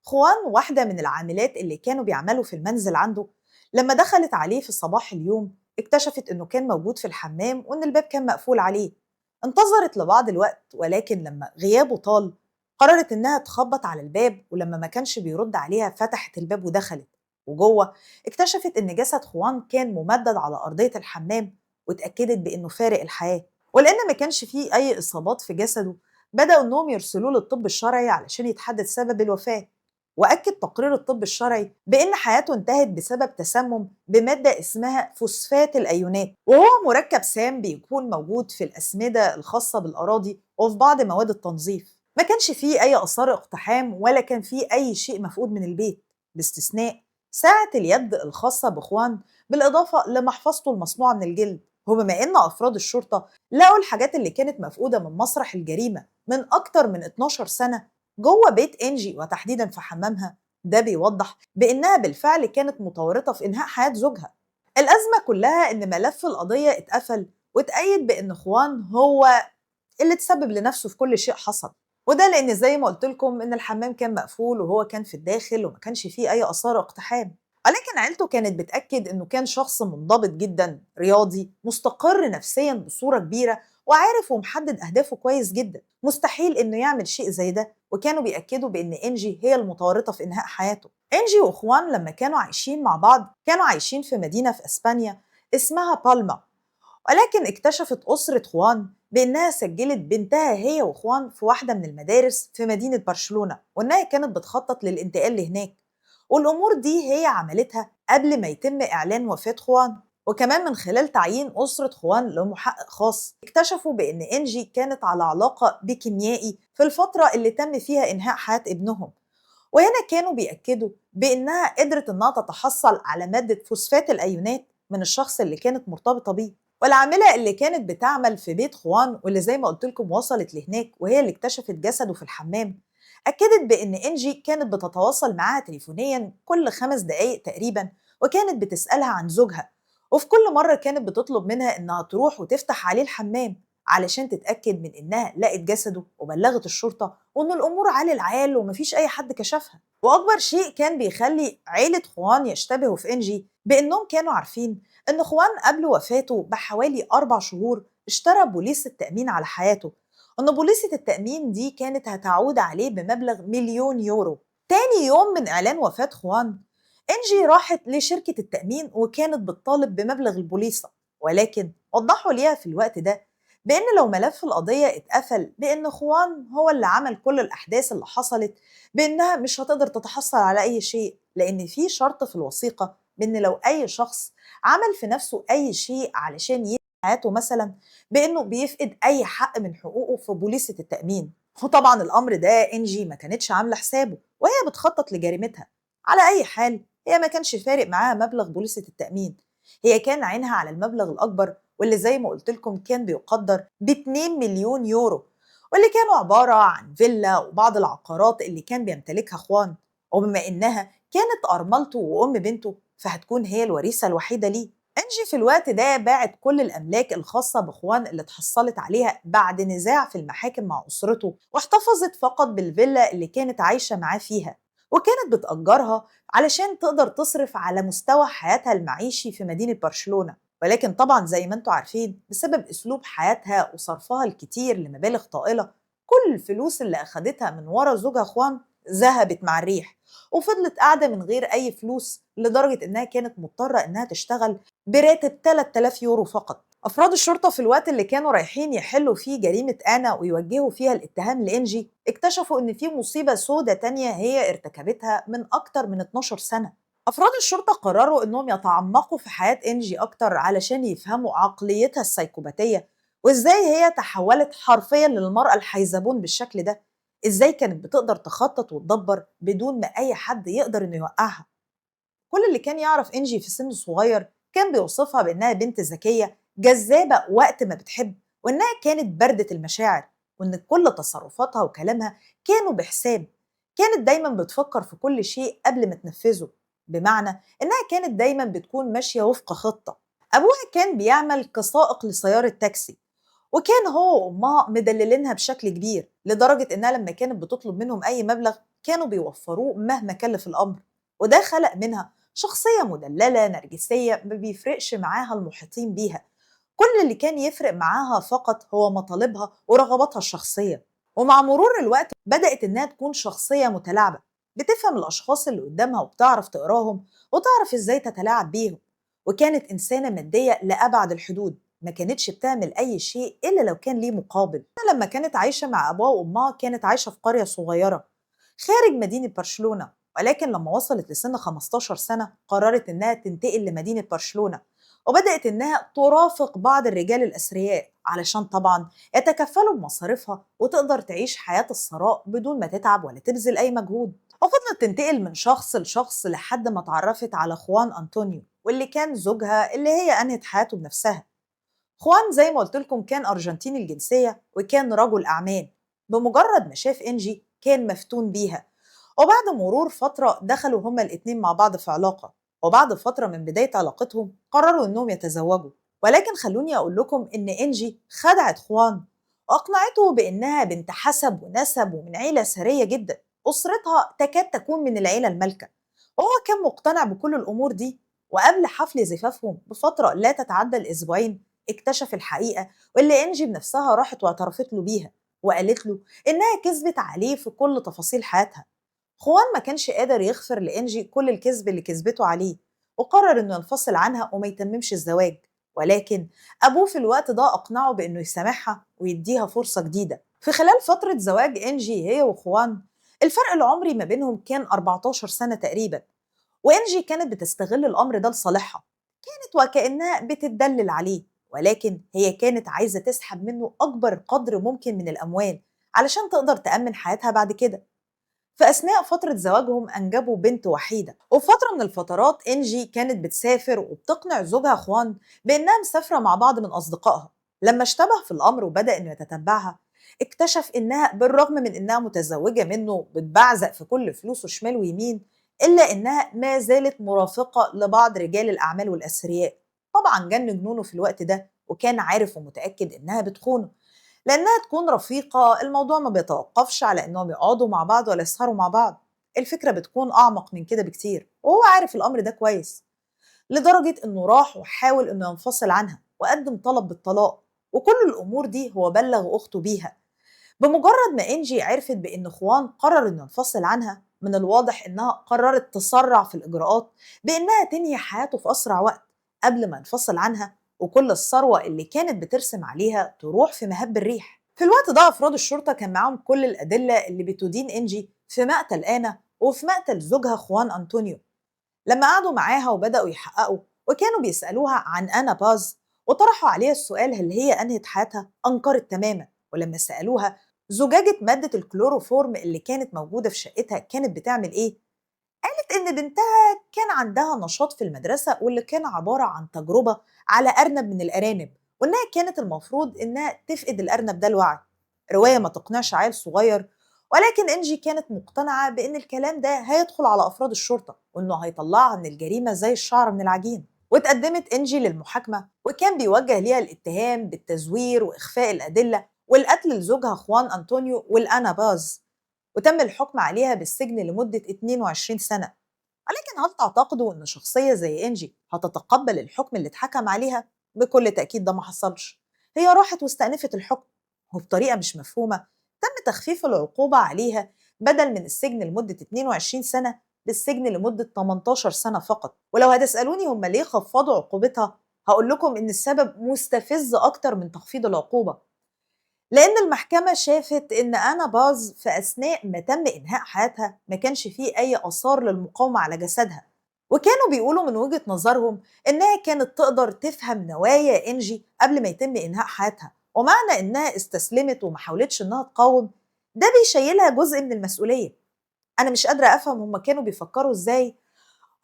خوان، واحدة من العاملات اللي كانوا بيعملوا في المنزل عنده، لما دخلت عليه في صباح اليوم اكتشفت إنه كان موجود في الحمام وإن الباب كان مقفول عليه. انتظرت لبعض الوقت، ولكن لما غيابه طال قررت إنها تخبط على الباب، ولما ما كانش بيرد عليها فتحت الباب ودخلت. وجوه اكتشفت إن جسد خوان كان ممدد على أرضية الحمام، واتأكدت بإنه فارق الحياة. ولأن ما كانش فيه أي إصابات في جسده بدأوا إنهم يرسلوه للطب الشرعي علشان يتحدد سبب الوفاة. وأكد تقرير الطب الشرعي بأن حياته انتهت بسبب تسمم بمادة اسمها فوسفات الأيونات، وهو مركب سام بيكون موجود في الأسمدة الخاصة بالأراضي وفي بعض مواد التنظيف. ما كانش فيه أي آثار اقتحام ولا كان فيه أي شيء مفقود من البيت، باستثناء ساعة اليد الخاصة بإخوان، بالإضافة لمحفظته المصنوعة من الجلد. وبما إن أفراد الشرطة لقوا الحاجات اللي كانت مفقودة من مسرح الجريمة من أكتر من 12 سنة جوه بيت إنجي وتحديدا في حمامها، ده بيوضح بإنها بالفعل كانت متورطة في إنهاء حياة زوجها. الأزمة كلها إن ملف القضية اتقفل واتأيد بإن خوان هو اللي تسبب لنفسه في كل شيء حصل، وده لأن زي ما قلت لكم إن الحمام كان مقفول وهو كان في الداخل وما كانش فيه أي آثار اقتحام. ولكن عيلته كانت بتأكد إنه كان شخص منضبط جدا، رياضي، مستقر نفسيا بصورة كبيرة، وعارف ومحدد أهدافه كويس جدا، مستحيل إنه يعمل شيء زي ده. وكانوا بيأكدوا بإن إنجي هي المتورطة في إنهاء حياته. إنجي وإخوان لما كانوا عايشين مع بعض كانوا عايشين في مدينة في إسبانيا اسمها بالما، ولكن اكتشفت أسرة خوان بإنها سجلت بنتها هي وخوان في واحدة من المدارس في مدينة برشلونة، وإنها كانت بتخطط للانتقال لهناك. والأمور دي هي عملتها قبل ما يتم إعلان وفاة خوان. وكمان من خلال تعيين أسرة خوان لمحقق خاص اكتشفوا بأن إنجي كانت على علاقة بكيميائي في الفترة اللي تم فيها إنهاء حياة ابنهم. وهنا كانوا بيأكدوا بإنها قدرت إنها تتحصل على مادة فوسفات الأيونات من الشخص اللي كانت مرتبطة بيه. والعاملة اللي كانت بتعمل في بيت خوان واللي زي ما قلت لكم وصلت لهناك وهي اللي اكتشفت جسده في الحمام، أكدت بإن إنجي كانت بتتواصل معاها تليفونيا كل 5 دقايق تقريبا، وكانت بتسألها عن زوجها. وفي كل مرة كانت بتطلب منها إنها تروح وتفتح عليه الحمام علشان تتأكد من إنها لقت جسده وبلغت الشرطة وإن الأمور عالي العال ومفيش أي حد كشفها. وأكبر شيء كان بيخلي عيلة خوان يشتبهوا في إنجي بإنهم كانوا عارفين إن خوان قبل وفاته بحوالي 4 شهور اشترى بوليصة تأمين على حياته، وإن بوليصة التأمين دي كانت هتعود عليه بمبلغ 1,000,000 يورو. تاني يوم من إعلان وفاة خوان إنجي راحت لشركة التأمين وكانت بتطالب بمبلغ البوليصة، ولكن وضحوا ليها في الوقت ده بأن لو ملف القضية اتقفل بأن خوان هو اللي عمل كل الأحداث اللي حصلت، بأنها مش هتقدر تتحصل على أي شيء، لأن في شرط في الوثيقة بأن لو أي شخص عمل في نفسه أي شيء علشان ينهي حياته مثلا بأنه بيفقد أي حق من حقوقه في بوليصة التأمين. وطبعا الأمر ده إنجي ما كانتش عاملة حسابه وهي بتخطط لجريمتها. على أي حال هي ما كانش فارق معاها مبلغ بوليصة التأمين، هي كان عينها على المبلغ الأكبر واللي زي ما قلت لكم كان بيقدر ب 2,000,000 يورو، واللي كانوا عبارة عن فيلا وبعض العقارات اللي كان بيمتلكها خوان. وبما إنها كانت أرملته وأم بنته فهتكون هي الوريثة الوحيدة ليه. أنجي في الوقت ده باعت كل الأملاك الخاصة بإخوان اللي اتحصلت عليها بعد نزاع في المحاكم مع أسرته، واحتفظت فقط بالفيلا اللي كانت عايشة معاه فيها، وكانت بتأجرها علشان تقدر تصرف على مستوى حياتها المعيشي في مدينة برشلونة. ولكن طبعا زي ما انتم عارفين بسبب أسلوب حياتها وصرفها الكتير لمبالغ طائلة، كل الفلوس اللي أخدتها من ورا زوجها خوان ذهبت مع الريح، وفضلت قاعدة من غير أي فلوس لدرجة إنها كانت مضطرة إنها تشتغل براتب 3000 يورو فقط. أفراد الشرطة في الوقت اللي كانوا رايحين يحلوا فيه جريمة آنا ويوجهوا فيها الاتهام لإنجي اكتشفوا إن في مصيبة سودة تانية هي ارتكبتها من أكتر من 12 سنة. أفراد الشرطة قرروا إنهم يتعمقوا في حياة إنجي أكتر علشان يفهموا عقليتها السيكوباتية وإزاي هي تحولت حرفيا للمرأة الحيزبون بالشكل ده. إزاي كانت بتقدر تخطط وتدبر بدون ما أي حد يقدر إنه يوقعها. كل اللي كان يعرف إنجي في سن صغير كان بيوصفها بإنها بنت ذكية جذابة وقت ما بتحب، وإنها كانت باردة المشاعر، وإن كل تصرفاتها وكلامها كانوا بحساب. كانت دايما بتفكر في كل شيء قبل ما تنفذه، بمعنى إنها كانت دايما بتكون ماشية وفق خطة. أبوها كان بيعمل كسائق لسيارة تاكسي، وكان هو وأمها مدللينها بشكل كبير، لدرجة إنها لما كانت بتطلب منهم أي مبلغ كانوا بيوفروه مهما كلف الأمر. وده خلق منها شخصية مدللة نرجسية ما بيفرقش معاها المحيطين بيها، كل اللي كان يفرق معاها فقط هو مطالبها ورغباتها الشخصية. ومع مرور الوقت بدأت إنها تكون شخصية متلاعبة، بتفهم الأشخاص اللي قدامها وبتعرف تقراهم وتعرف إزاي تتلاعب بيهم. وكانت إنسانة مادية لأبعد الحدود، ما كانتش بتعمل أي شيء إلا لو كان ليه مقابل. لما كانت عايشة مع أبوها وأمها كانت عايشة في قرية صغيرة خارج مدينة برشلونة، ولكن لما وصلت لسن 15 سنة قررت إنها تنتقل لمدينة برشلونة، وبدأت إنها ترافق بعض الرجال الأثرياء علشان طبعا يتكفلوا بمصاريفها وتقدر تعيش حياة الثراء بدون ما تتعب ولا تبذل أي مجهود. وفضلت تنتقل من شخص لشخص لحد ما اتعرفت على خوان أنطونيو، واللي كان زوجها اللي هي أنهت حياته بنفسها. خوان زي ما قلت لكم كان أرجنتيني الجنسية وكان رجل أعمال. بمجرد ما شاف إنجي كان مفتون بيها، وبعد مرور فترة دخلوا هما الاتنين مع بعض في علاقة. وبعد فترة من بداية علاقتهم قرروا إنهم يتزوجوا. ولكن خلوني أقول لكم إن إنجي خدعت خوان وأقنعته بإنها بنت حسب ونسب ومن عيلة ثرية جدا، أسرتها تكاد تكون من العيلة المالكة، وهو كان مقتنع بكل الأمور دي. وقبل حفل زفافهم بفترة لا تتعدى الأسبوعين اكتشف الحقيقة، واللي إنجي بنفسها راحت واعترفت له بيها، وقالت له إنها كذبت عليه في كل تفاصيل حياتها. خوان ما كانش قادر يغفر لإنجي كل الكذب اللي كذبته عليه، وقرر إنه ينفصل عنها وما يتممش الزواج. ولكن أبوه في الوقت ده أقنعه بإنه يسامحها ويديها فرصة جديدة. في خلال فترة زواج إنجي هي وخوان الفرق العمري ما بينهم كان 14 سنة تقريبا، وإنجي كانت بتستغل الأمر ده لصالحها، كانت وكأنها بتتدلل عليه، ولكن هي كانت عايزة تسحب منه أكبر قدر ممكن من الأموال علشان تقدر تأمن حياتها بعد كده. في أثناء فترة زواجهم أنجبوا بنت وحيدة. وفي فترة من الفترات إنجي كانت بتسافر وبتقنع زوجها خوان بإنها مسافرة مع بعض من أصدقائها. لما اشتبه في الأمر وبدأ إنه يتتبعها اكتشف إنها بالرغم من إنها متزوجة منه بتبعزق في كل فلوسه شمال ويمين، إلا إنها ما زالت مرافقة لبعض رجال الأعمال والأثرياء. طبعا جن جنونه في الوقت ده وكان عارف ومتأكد إنها بتخونه، لأنها تكون رفيقة الموضوع ما بيتوقفش على إنهم يقعدوا مع بعض ولا يسهروا مع بعض، الفكرة بتكون أعمق من كده بكتير، وهو عارف الأمر ده كويس. لدرجة إنه راح وحاول إنه ينفصل عنها وقدم طلب بالطلاق، وكل الأمور دي هو بلغ أخته بيها. بمجرد ما إنجي عرفت بإن خوان قرر إنه ينفصل عنها، من الواضح إنها قررت تسرع في الإجراءات بإنها تنهي حياته في أسرع وقت قبل ما ينفصل عنها، وكل الثروة اللي كانت بترسم عليها تروح في مهب الريح. في الوقت ده أفراد الشرطة كان معاهم كل الأدلة اللي بتدين إنجي في مقتل آنا وفي مقتل زوجها خوان أنطونيو. لما قعدوا معاها وبدأوا يحققوا وكانوا بيسألوها عن أنا باز وطرحوا عليها السؤال هل هي أنهت حياتها، أنكرت تماما. ولما سألوها زجاجة مادة الكلوروفورم اللي كانت موجودة في شقتها كانت بتعمل إيه، قالت إن بنتها كان عندها نشاط في المدرسة واللي كان عبارة عن تجربة على أرنب من الأرانب، وإنها كانت المفروض إنها تفقد الأرنب ده الوعي. رواية ما تقنعش عيل صغير، ولكن إنجي كانت مقتنعة بإن الكلام ده هيدخل على أفراد الشرطة وإنه هيطلعها من الجريمة زي الشعر من العجين. واتقدمت إنجي للمحاكمة وكان بيوجه ليها الاتهام بالتزوير وإخفاء الأدلة والقتل لزوجها خوان أنطونيو والأنا باز، وتم الحكم عليها بالسجن لمدة 22 سنة. ولكن هل تعتقدوا إن شخصية زي إنجي هتتقبل الحكم اللي اتحكم عليها؟ بكل تأكيد ده ما حصلش. هي راحت واستأنفت الحكم، وبطريقة مش مفهومة تم تخفيف العقوبة عليها، بدل من السجن لمدة 22 سنة للسجن لمدة 18 سنة فقط. ولو هتسألوني هم ليه خفضوا عقوبتها، هقول لكم إن السبب مستفز أكتر من تخفيض العقوبة، لأن المحكمة شافت إن أنا باز في أثناء ما تم إنهاء حياتها ما كانش فيه أي آثار للمقاومة على جسدها، وكانوا بيقولوا من وجهة نظرهم إنها كانت تقدر تفهم نوايا إنجي قبل ما يتم إنهاء حياتها، ومعنى إنها استسلمت وما حاولتش إنها تقاوم ده بيشيلها جزء من المسؤولية. أنا مش قادرة أفهم هما كانوا بيفكروا إزاي،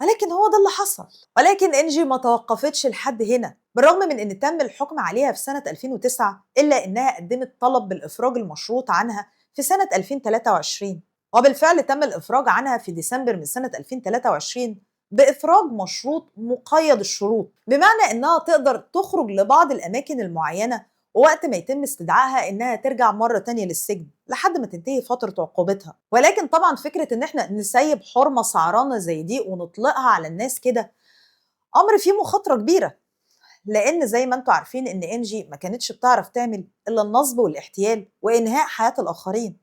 ولكن هو ده اللي حصل. ولكن إنجي ما توقفتش لحد هنا، بالرغم من إن تم الحكم عليها في سنة 2009 إلا إنها قدمت طلب بالإفراج المشروط عنها في سنة 2023، وبالفعل تم الإفراج عنها في ديسمبر من سنة 2023 بإفراج مشروط مقيد الشروط، بمعنى إنها تقدر تخرج لبعض الأماكن المعينة ووقت ما يتم استدعائها إنها ترجع مرة تانية للسجن لحد ما تنتهي فترة عقوبتها. ولكن طبعا فكرة إن إحنا نسيب حرمة سعرانة زي دي ونطلقها على الناس كده أمر فيه مخاطرة كبيرة، لأن زي ما أنتم عارفين إن إنجي ما كانتش بتعرف تعمل إلا النصب والاحتيال وإنهاء حياة الآخرين.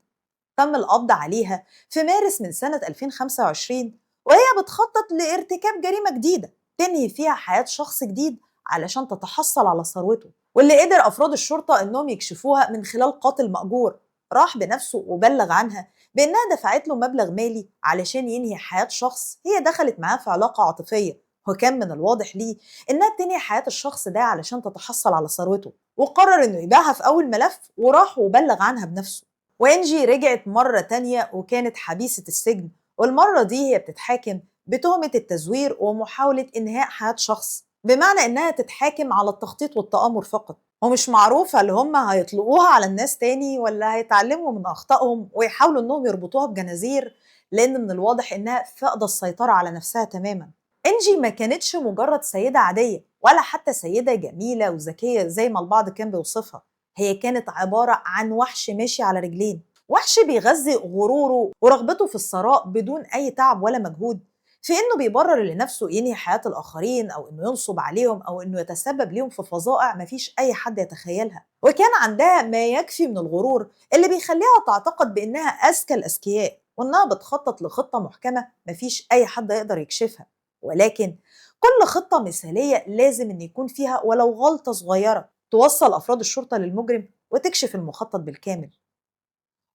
تم القبض عليها في مارس من سنة 2025 وهي بتخطط لارتكاب جريمة جديدة تنهي فيها حياة شخص جديد علشان تتحصل على ثروته، واللي قدر أفراد الشرطة إنهم يكشفوها من خلال قاتل مأجور راح بنفسه وبلغ عنها بإنها دفعت له مبلغ مالي علشان ينهي حياة شخص هي دخلت معاه في علاقة عاطفية، وكان من الواضح ليه إنها بتنهي حياة الشخص ده علشان تتحصل على ثروته، وقرر إنه يبيعها في أول ملف وراح وبلغ عنها بنفسه. وإنجي رجعت مرة تانية وكانت حبيسة السجن، والمرة دي هي بتتحاكم بتهمة التزوير ومحاولة إنهاء حياة شخص، بمعنى إنها تتحاكم على التخطيط والتآمر فقط، ومش معروف هل هم هيطلقوها على الناس تاني ولا هيتعلموا من أخطائهم ويحاولوا إنهم يربطوها بجنازير، لأن من الواضح إنها فاقدة السيطرة على نفسها تماما. إنجي ما كانتش مجرد سيدة عادية ولا حتى سيدة جميلة وذكية زي ما البعض كان بيوصفها، هي كانت عبارة عن وحش ماشي على رجلين، وحش بيغذي غروره ورغبته في الثراء بدون أي تعب ولا مجهود، في إنه بيبرر لنفسه ينهي حياة الآخرين أو إنه ينصب عليهم أو إنه يتسبب ليهم في فظائع مفيش أي حد يتخيلها. وكان عندها ما يكفي من الغرور اللي بيخليها تعتقد بإنها أذكى الأذكياء وإنها بتخطط لخطة محكمة مفيش أي حد يقدر يكشفها، ولكن كل خطة مثالية لازم إن يكون فيها ولو غلطة صغيرة توصل أفراد الشرطة للمجرم وتكشف المخطط بالكامل.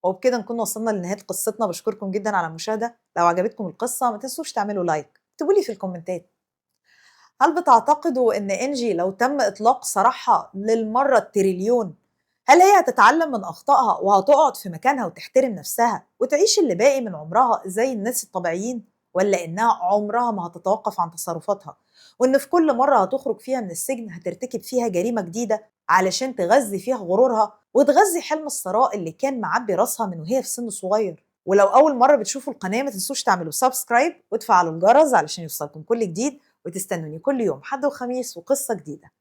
وبكده نكون وصلنا لنهاية قصتنا، بشكركم جدا على المشاهدة. لو عجبتكم القصة ما تنسوش تعملوا لايك، اكتبوا لي في الكومنتات هل بتعتقدوا إن إنجي لو تم إطلاق سراحها للمرة التريليون هل هي هتتعلم من أخطائها وهتقعد في مكانها وتحترم نفسها وتعيش اللي باقي من عمرها زي الناس الطبيعيين، ولا إنها عمرها ما هتتوقف عن تصرفاتها وإن في كل مرة هتخرج فيها من السجن هترتكب فيها جريمة جديدة علشان تغذي فيها غرورها وتغذي حلم الثراء اللي كان معبي راسها من وهي في سن صغير؟ ولو أول مرة بتشوفوا القناة ما تنسوش تعملوا سبسكرايب وتفعلوا الجرس علشان يوصلكم كل جديد، وتستنوني كل يوم حد وخميس وقصة جديدة.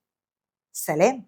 سلام.